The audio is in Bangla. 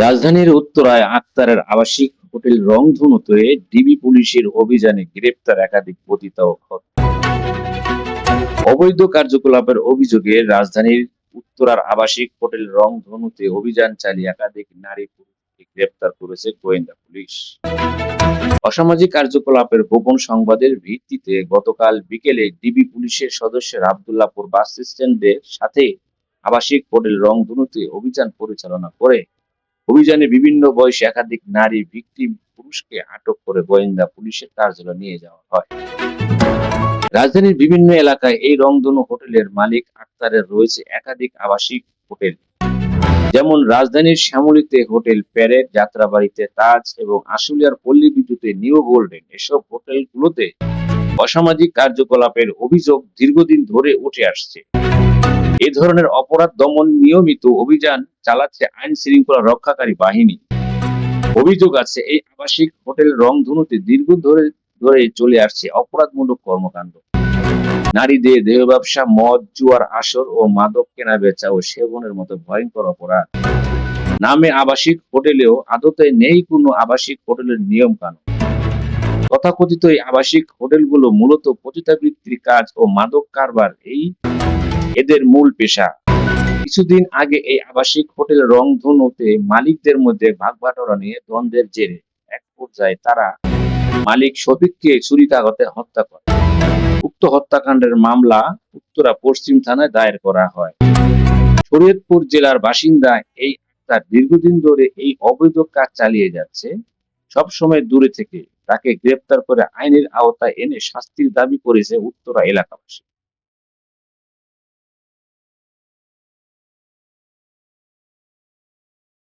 রাজধানীর উত্তরায় আক্তারের আবাসিক হোটেল রংধনুতে ডিবি পুলিশের অভিযানে গ্রেপ্তার একাধিক পতিতা ও অবৈধ কার্যকলাপের অভিযোগে রাজধানীর উত্তরার আবাসিক হোটেল রংধনুতে অভিযান চালিয়ে একাধিক নারী পুরুষকে গ্রেপ্তার করেছে গোয়েন্দা পুলিশ। অসামাজিক কার্যকলাপের গোপন সংবাদের ভিত্তিতে গতকাল বিকেলে ডিবি পুলিশের সদস্যরা আব্দুল্লাহপুর বাস স্ট্যান্ডের সাথে আবাসিক হোটেল রংধনুতে অভিযান পরিচালনা করে অভিযানে বিভিন্ন বয়সী একাধিক নারী ভিকটিম পুরুষকে আটক করে গোয়েন্দা পুলিশের কার্যালয়ে নিয়ে যাওয়া হয়। রাজধানীর বিভিন্ন এলাকায় এই রংধনু হোটেলের মালিক আক্তারের রয়েছে একাধিক আবাসিক হোটেল, যেমন রাজধানীর শ্যামলীতে হোটেল প্যারেড, যাত্রাবাড়িতে তাজ এবং আশুলিয়ার পল্লী বিদ্যুতে নিউ গোল্ডেন। এসব হোটেলগুলোতে অসামাজিক কার্যকলাপের অভিযোগ দীর্ঘদিন ধরে উঠে আসছে। এ ধরনের অপরাধ দমন নিয়মিত অভিযান চালাচ্ছে আইন শৃঙ্খলা রক্ষাকারী বাহিনী। অভিযোগ আছে এই আবাসিক হোটেল রংধনুতে দীর্ঘ ধরে চলে আসছে অপরাধমূলক কর্মকাণ্ড। নারীদের দেহ ব্যবসা, মদ, জুয়ার আসর ও মাদক কেনা বেচা ও সেবনের মতো ভয়ঙ্কর অপরাধ। নামে আবাসিক হটেলেও আদতে নেই কোনো আবাসিক হোটেলের নিয়ম কানুন। তথাকথিত এই আবাসিক হোটেলগুলো মূলত পতিতাবৃত্তির কাজ ও মাদক কারবার এদের মূল পেশা। কিছুদিন আগে এই আবাসিক হোটেল রংধনুতে মালিকদের মধ্যে ভাগবাটোয়ারা নিয়ে দ্বন্দ্বের জেরে এক পর্যায়ে তারা মালিক শফিককে ছুরিকাঘাতে হত্যা করে। উক্ত হত্যাকাণ্ডের মামলা উত্তরা পশ্চিম থানায় দায়ের করা হয়। শরীয়তপুর জেলার বাসিন্দা এই আক্তার দীর্ঘদিন ধরে এই অবৈধ কাজ চালিয়ে যাচ্ছে। সবসময় দূরে থেকে তাকে গ্রেপ্তার করে আইনের আওতায় এনে শাস্তির দাবি করেছে উত্তরা এলাকাবাসী।